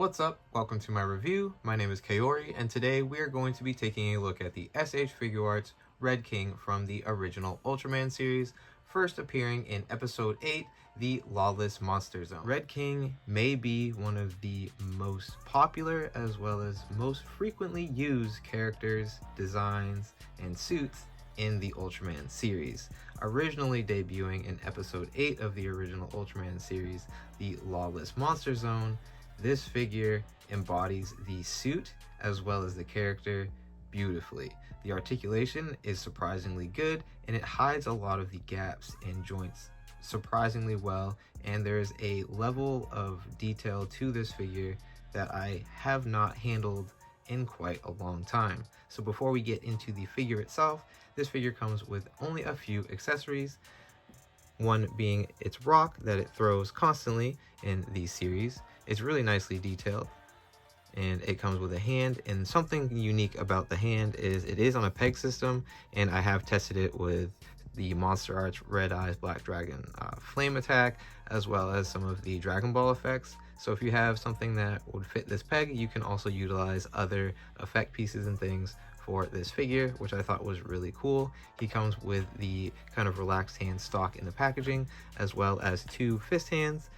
What's up? Welcome to my review. My name is Kaori, and today we are going to be taking a look at the S.H.Figuarts Red King from the original Ultraman series, first appearing in episode 8, the Lawless Monster Zone. Red King may be one of the most popular as well as most frequently used characters, designs, and suits in the Ultraman series. Originally debuting in episode 8 of the original Ultraman series, the Lawless Monster Zone, this figure embodies the suit as well as the character beautifully. The articulation is surprisingly good, and it hides a lot of the gaps and joints surprisingly well, and there's a level of detail to this figure that I have not handled in quite a long time. So before we get into the figure itself, this figure comes with only a few accessories, one being its rock that it throws constantly in the series. It's really nicely detailed, and it comes with a hand, and something unique about the hand is it is on a peg system, and I have tested it with the Monster Arts Red Eyes Black Dragon flame attack, as well as some of the Dragon Ball effects. So if you have something that would fit this peg, you can also utilize other effect pieces and things for this figure, which I thought was really cool. He comes with the kind of relaxed hand stock in the packaging, as well as two fist hands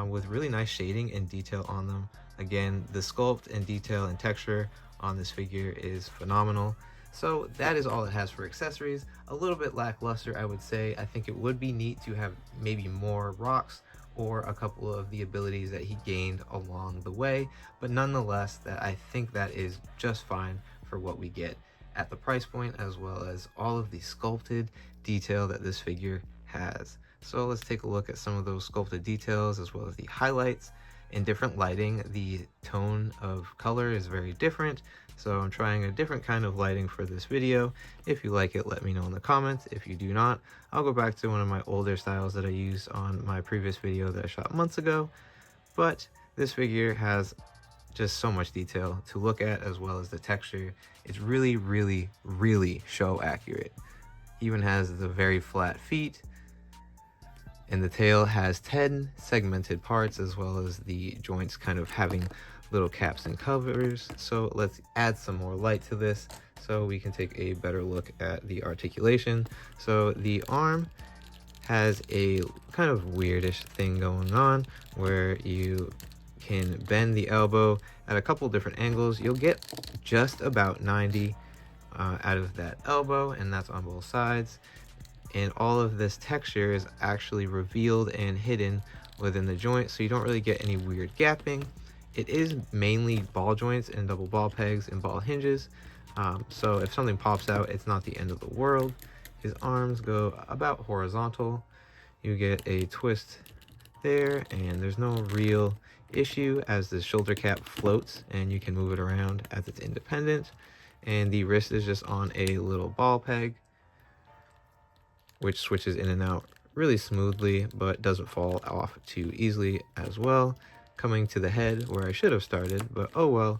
with really nice shading and detail on them. Again, the sculpt and detail and texture on this figure is phenomenal. So that is all it has for accessories. A little bit lackluster, I would say. I think it would be neat to have maybe more rocks or a couple of the abilities that he gained along the way, but nonetheless, that I think that is just fine for what we get at the price point, as well as all of the sculpted detail that this figure has. So let's take a look at some of those sculpted details as well as the highlights. In different lighting, the tone of color is very different, so I'm trying a different kind of lighting for this video. If you like it, let me know in the comments. If you do not, I'll go back to one of my older styles that I used on my previous video that I shot months ago. But this figure has just so much detail to look at, as well as the texture. It's really, really, really show accurate. Even has the very flat feet, and the tail has 10 segmented parts, as well as the joints kind of having little caps and covers. So let's add some more light to this so we can take a better look at the articulation. So the arm has a kind of weirdish thing going on where you can bend the elbow at a couple different angles. You'll get just about 90 out of that elbow, and that's on both sides. And all of this texture is actually revealed and hidden within the joint, so you don't really get any weird gapping. It is mainly ball joints and double ball pegs and ball hinges, so if something pops out, it's not the end of the world. His arms go about horizontal. You get a twist there, and there's no real issue as the shoulder cap floats and you can move it around as it's independent. And the wrist is just on a little ball peg, which switches in and out really smoothly, but doesn't fall off too easily as well. Coming to the head, where I should have started, but oh well.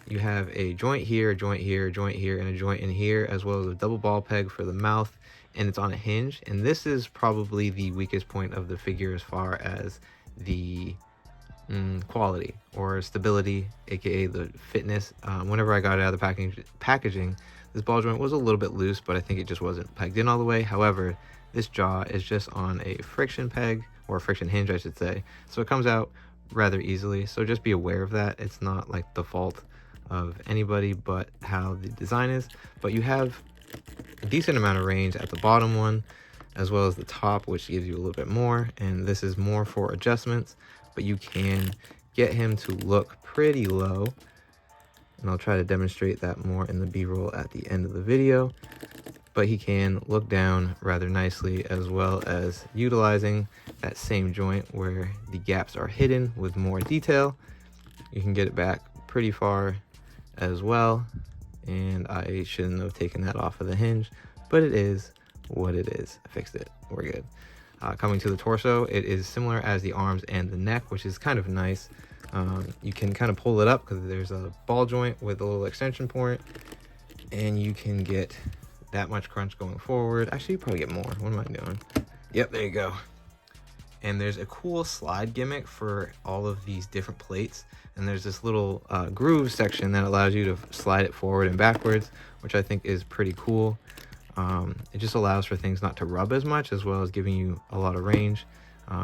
You have a joint here, a joint here, a joint here, and a joint in here, as well as a double ball peg for the mouth, and it's on a hinge. And this is probably the weakest point of the figure as far as the quality or stability, aka the fitness. Whenever I got it out of the packaging, this ball joint was a little bit loose, but I think it just wasn't pegged in all the way. However, this jaw is just on a friction peg, or a friction hinge, I should say. So it comes out rather easily. So just be aware of that. It's not like the fault of anybody, but how the design is. But you have a decent amount of range at the bottom one, as well as the top, which gives you a little bit more. And this is more for adjustments, but you can get him to look pretty low. And I'll try to demonstrate that more in the B-roll at the end of the video. But he can look down rather nicely, as well as utilizing that same joint where the gaps are hidden with more detail. You can get it back pretty far as well. And I shouldn't have taken that off of the hinge, but it is what it is. I fixed it. We're good. Coming to the torso, it is similar as the arms and the neck, which is kind of nice. You can kind of pull it up because there's a ball joint with a little extension point, and you can get that much crunch going forward. Actually, you probably get more. What am I doing? Yep, there you go. And there's a cool slide gimmick for all of these different plates, and there's this little groove section that allows you to slide it forward and backwards, which I think is pretty cool. It just allows for things not to rub as much, as well as giving you a lot of range.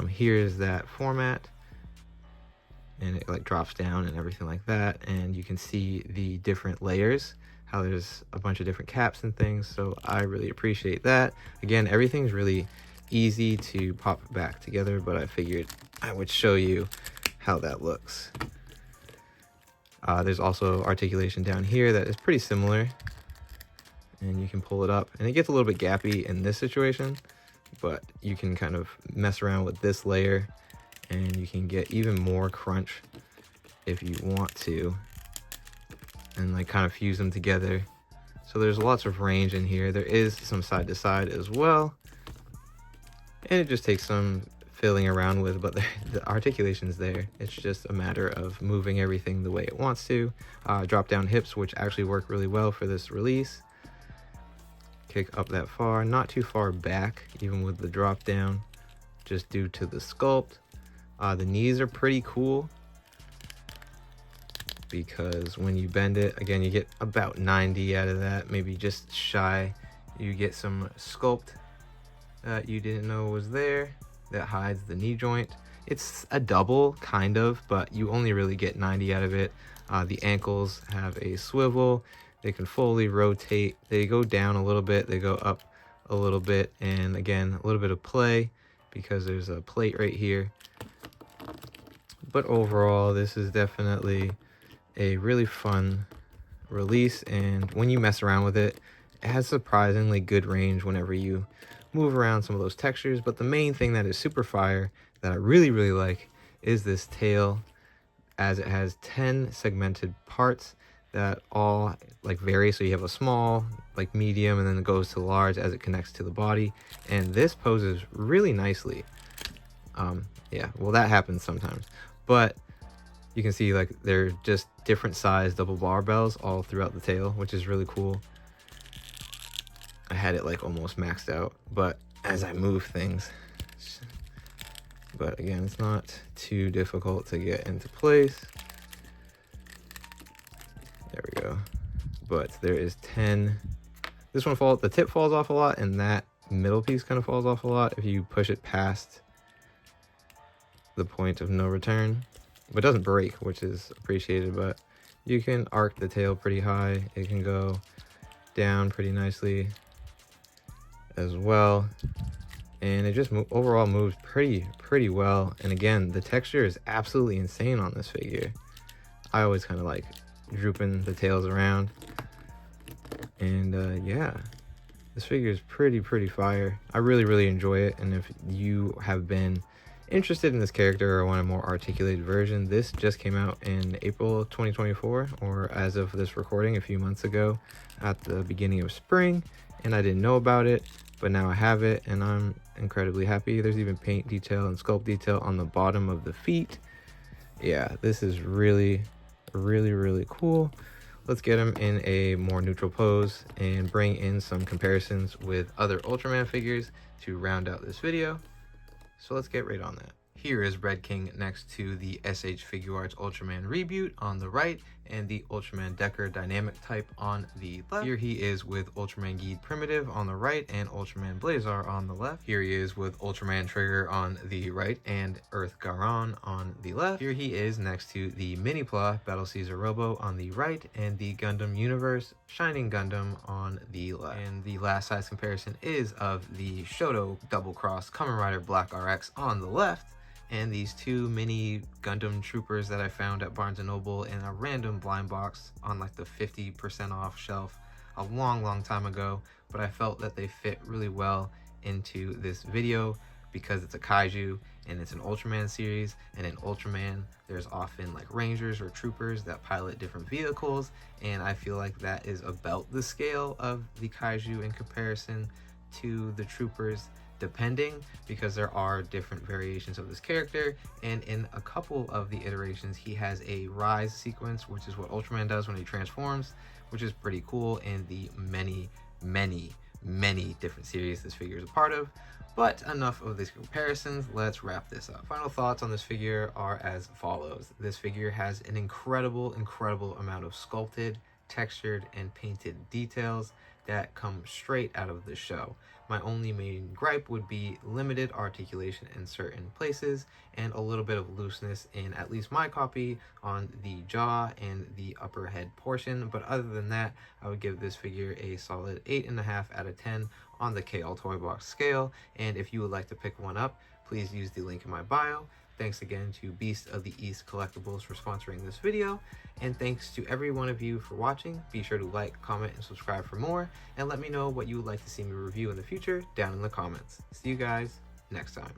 Here's that format, and it like drops down and everything like that, and you can see the different layers, how there's a bunch of different caps and things, so I really appreciate that. Again, everything's really easy to pop back together, but I figured I would show you how that looks. There's also articulation down here that is pretty similar, and you can pull it up, and it gets a little bit gappy in this situation, but you can kind of mess around with this layer and you can get even more crunch if you want to, and like kind of fuse them together. So there's lots of range in here. There is some side to side as well, and it just takes some filling around with, but the articulation's there. It's just a matter of moving everything the way it wants to. Drop down hips, which actually work really well for this release. Kick up that far, not too far back, even with the drop down, just due to the sculpt. The knees are pretty cool because when you bend it, again, you get about 90 out of that, maybe just shy. You get some sculpt that you didn't know was there that hides the knee joint. It's a double, kind of, but you only really get 90 out of it. The ankles have a swivel. They can fully rotate. They go down a little bit, they go up a little bit, and again, a little bit of play because there's a plate right here. But overall, this is definitely a really fun release, and when you mess around with it, it has surprisingly good range whenever you move around some of those textures. But the main thing that is super fire that I really like is this tail, as it has 10 segmented parts that all like vary. So you have a small, like medium, and then it goes to large as it connects to the body, and this poses really nicely. Yeah, well, that happens sometimes, but you can see like they're just different size double barbells all throughout the tail, which is really cool. I had it like almost maxed out, but as I move things, but again, it's not too difficult to get into place. There we go. But there is 10. This one falls, the tip falls off a lot, and that middle piece kind of falls off a lot if you push it past the point of no return. But it doesn't break, which is appreciated, but you can arc the tail pretty high. It can go down pretty nicely as well. And it just overall moves pretty well. And again, the texture is absolutely insane on this figure. I always kind of like drooping the tails around, and yeah, this figure is pretty fire. I really enjoy it, and if you have been interested in this character or want a more articulated version, this just came out in April 2024, or as of this recording, a few months ago at the beginning of spring, and I didn't know about it, but now I have it and I'm incredibly happy. There's even paint detail and sculpt detail on the bottom of the feet. Yeah, this is really cool. Let's get him in a more neutral pose and bring in some comparisons with other Ultraman figures to round out this video. So let's get right on that. Here is Red King next to the S.H.Figuarts Ultraman Reboot on the right and the Ultraman Decker Dynamic Type on the left. Here he is with Ultraman Geed Primitive on the right and Ultraman Blazar on the left. Here he is with Ultraman Trigger on the right and Earth Garon on the left. Here he is next to the Mini-Pla Battle Caesar Robo on the right and the Gundam Universe Shining Gundam on the left. And the last size comparison is of the Shoto Double Cross Kamen Rider Black RX on the left, and these two mini Gundam troopers that I found at Barnes & Noble in a random blind box on like the 50% off shelf a long time ago, but I felt that they fit really well into this video because it's a kaiju and it's an Ultraman series, and in Ultraman there's often like rangers or troopers that pilot different vehicles, and I feel like that is about the scale of the kaiju in comparison to the troopers, depending, because there are different variations of this character, and in a couple of the iterations he has a rise sequence, which is what Ultraman does when he transforms, which is pretty cool in the many different series this figure is a part of. But enough of these comparisons, let's wrap this up. Final thoughts on this figure are as follows. This figure has an incredible amount of sculpted, textured, and painted details that come straight out of the show. My only main gripe would be limited articulation in certain places and a little bit of looseness in at least my copy on the jaw and the upper head portion. But other than that, I would give this figure a solid 8.5 out of 10 on the KL Toy Box scale. And if you would like to pick one up, please use the link in my bio. Thanks again to Beast of the East Collectibles for sponsoring this video. And thanks to every one of you for watching. Be sure to like, comment, and subscribe for more. And let me know what you would like to see me review in the future down in the comments. See you guys next time.